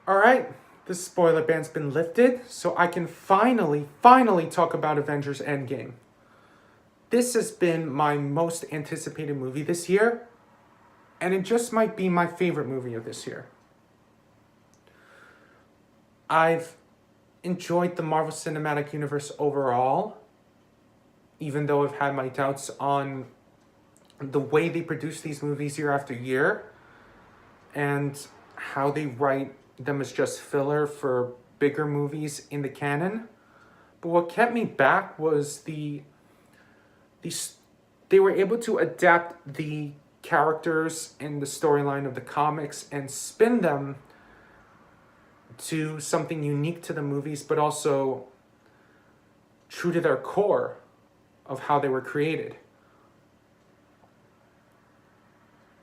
Alright, the spoiler ban's been lifted, so I can finally talk about Avengers Endgame. This has been my most anticipated movie this year, and it just might be my favorite movie of this year. I've enjoyed the Marvel Cinematic Universe overall, even though I've had my doubts on the way they produce these movies year after year, and how they write them as just filler for bigger movies in the canon. But what kept me back was they were able to adapt the characters and the storyline of the comics and spin them to something unique to the movies, but also true to their core of how they were created.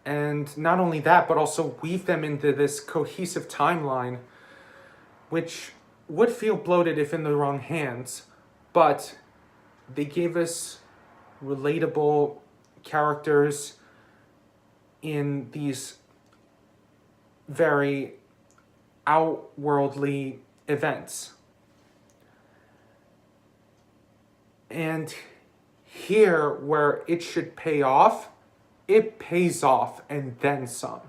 And not only that, but also weave them into this cohesive timeline, which would feel bloated if in the wrong hands, but they gave us relatable characters in these very outworldly events. And here, where it should pay off, it pays off and then some.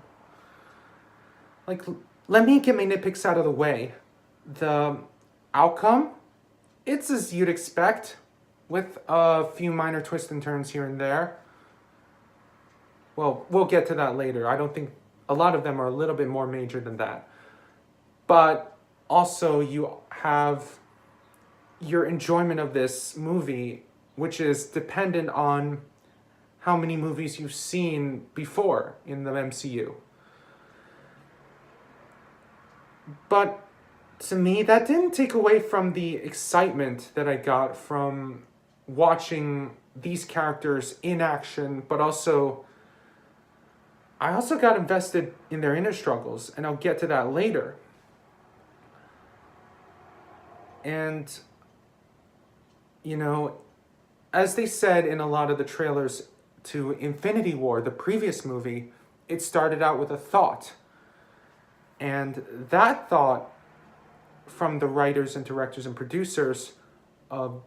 Like, let me get my nitpicks out of the way. The outcome, it's as you'd expect, with a few minor twists and turns here and there. Well, we'll get to that later. I don't think a lot of them are a little bit more major than that. But also you have your enjoyment of this movie, which is dependent on how many movies you've seen before in the MCU. But to me, that didn't take away from the excitement that I got from watching these characters in action, but I also got invested in their inner struggles, and I'll get to that later. And, as they said in a lot of the trailers to Infinity War, the previous movie, it started out with a thought. And that thought from the writers and directors and producers of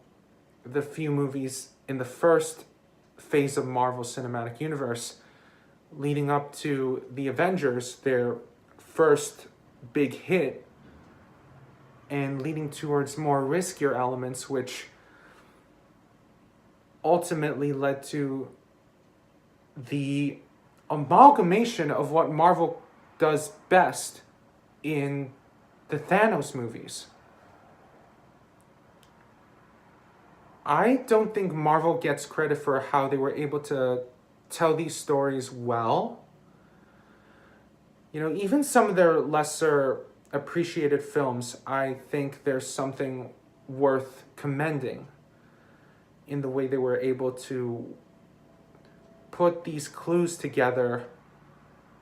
the few movies in the first phase of Marvel Cinematic Universe, leading up to the Avengers, their first big hit, and leading towards more riskier elements, which ultimately led to the amalgamation of what Marvel does best in the Thanos movies. I don't think Marvel gets credit for how they were able to tell these stories well. Even some of their lesser appreciated films, I think there's something worth commending in the way they were able to put these clues together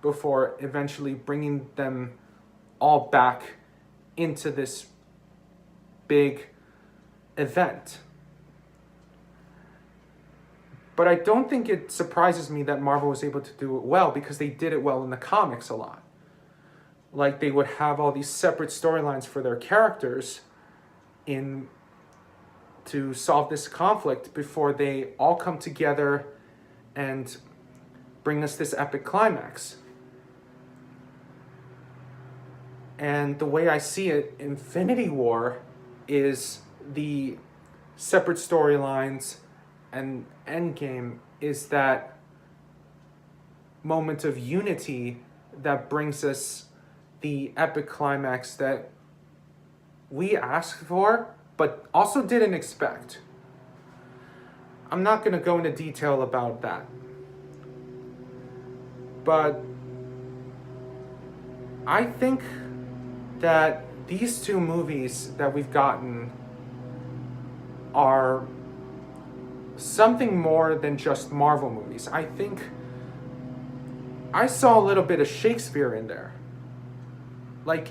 before eventually bringing them all back into this big event. But I don't think it surprises me that Marvel was able to do it well, because they did it well in the comics a lot. Like, they would have all these separate storylines for their characters to solve this conflict before they all come together and bring us this epic climax. And the way I see it, Infinity War is the separate storylines, and Endgame is that moment of unity that brings us the epic climax that we asked for, but also didn't expect. I'm not going to go into detail about that. But I think that these two movies that we've gotten are something more than just Marvel movies. I think I saw a little bit of Shakespeare in there. Like,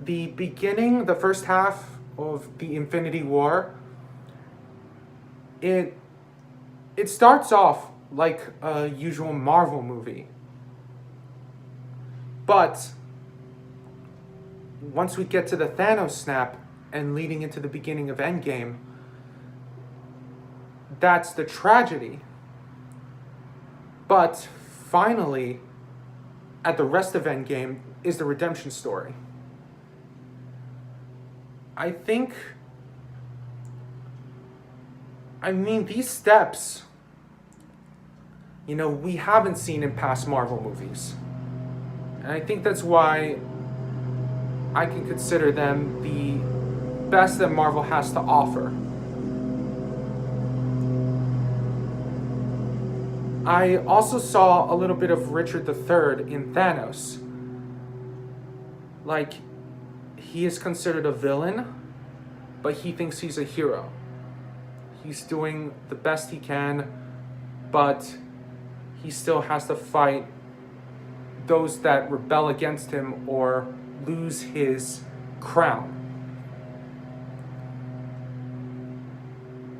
the beginning, the first half of the Infinity War, it starts off like a usual Marvel movie. But once we get to the Thanos snap and leading into the beginning of Endgame, that's the tragedy. But finally, at the rest of Endgame, is the redemption story. These steps, we haven't seen in past Marvel movies. And I think that's why I can consider them the best that Marvel has to offer. I also saw a little bit of Richard III in Thanos. Like, he is considered a villain, but he thinks he's a hero. He's doing the best he can, but he still has to fight those that rebel against him or lose his crown.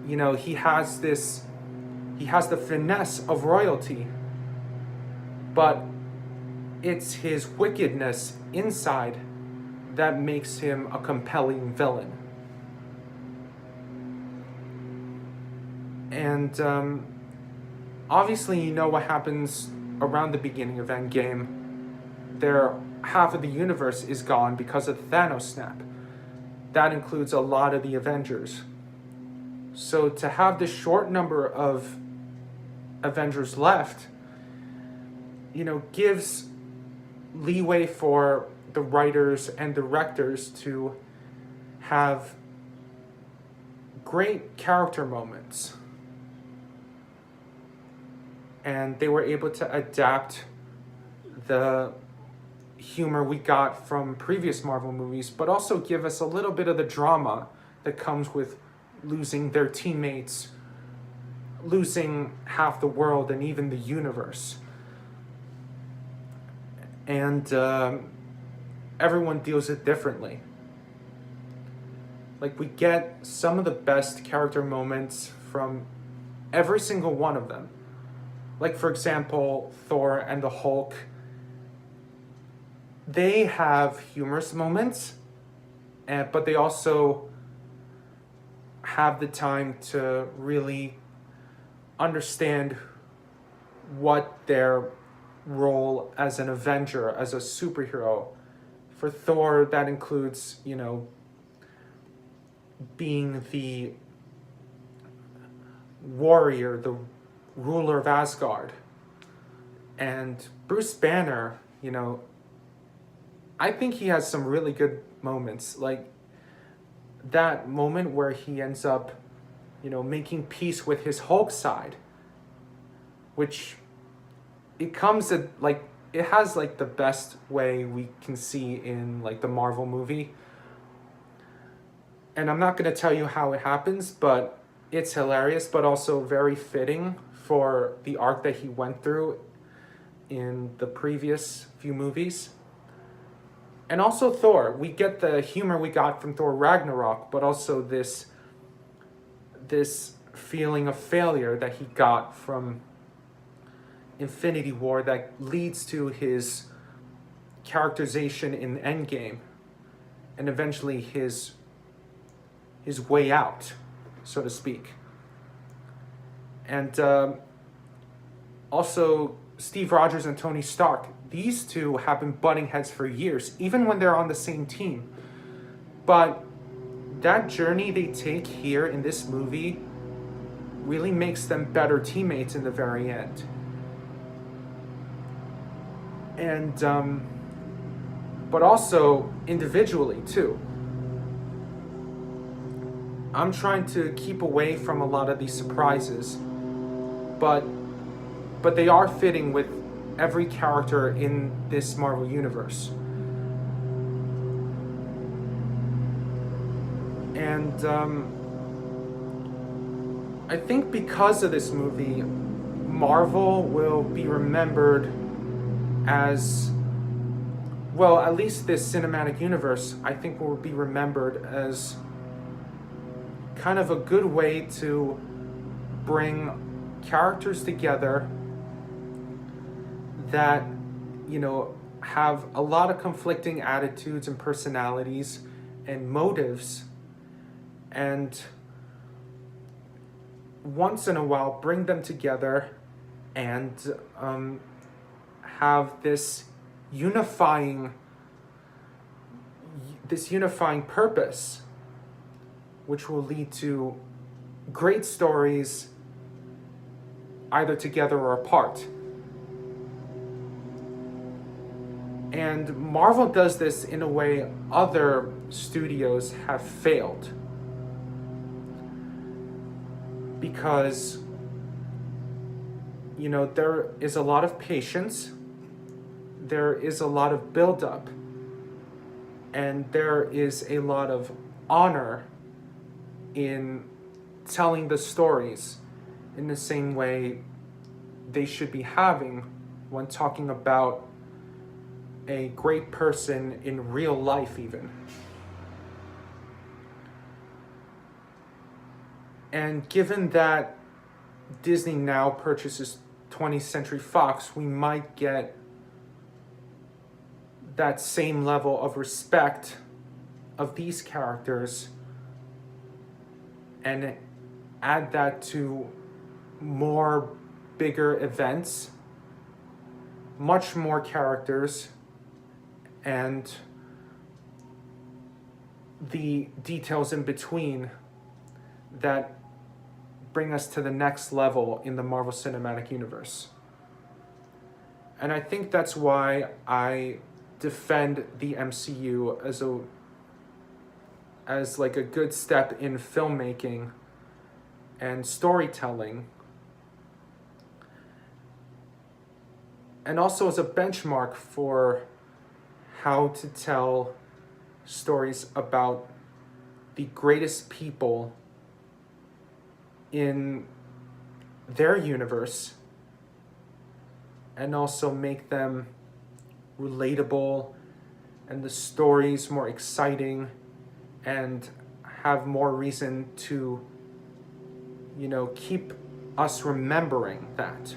He has the finesse of royalty, but it's his wickedness inside that makes him a compelling villain. And obviously, what happens around the beginning of Endgame. Half of the universe is gone because of the Thanos snap. That includes a lot of the Avengers. So to have this short number of Avengers left, gives leeway for the writers and directors to have great character moments. And they were able to adapt the humor we got from previous Marvel movies, but also give us a little bit of the drama that comes with losing their teammates, losing half the world and even the universe. And everyone deals it differently. Like, we get some of the best character moments from every single one of them. Like, for example, Thor and the Hulk. They have humorous moments, but they also have the time to really understand what their role as an Avenger, as a superhero. For Thor, that includes, being the warrior, the ruler of Asgard. And Bruce Banner, I think he has some really good moments. Like that moment where he ends up, making peace with his Hulk side, which it comes at it has the best way we can see in the Marvel movie. And I'm not going to tell you how it happens, but it's hilarious, but also very fitting for the arc that he went through in the previous few movies. And also Thor, we get the humor we got from Thor Ragnarok, but also this feeling of failure that he got from Infinity War that leads to his characterization in Endgame and eventually his way out, so to speak. And also Steve Rogers and Tony Stark. These two have been butting heads for years, even when they're on the same team. But that journey they take here in this movie really makes them better teammates in the very end. And, but also individually too. I'm trying to keep away from a lot of these surprises, but they are fitting with every character in this Marvel universe. And I think because of this movie, Marvel will be remembered as, well, at least this cinematic universe, I think will be remembered as kind of a good way to bring characters together that, have a lot of conflicting attitudes and personalities and motives, and once in a while bring them together and have this unifying purpose, which will lead to great stories either together or apart. And Marvel does this in a way other studios have failed. Because, there is a lot of patience, there is a lot of buildup, and there is a lot of honor in telling the stories in the same way they should be having when talking about a great person in real life even. And given that Disney now purchases 20th Century Fox, we might get that same level of respect of these characters and add that to more bigger events, much more characters, and the details in between that bring us to the next level in the Marvel Cinematic Universe. And I think that's why I defend the MCU as like a good step in filmmaking and storytelling, and also as a benchmark for how to tell stories about the greatest people in their universe and also make them relatable and the stories more exciting and have more reason to, keep us remembering that.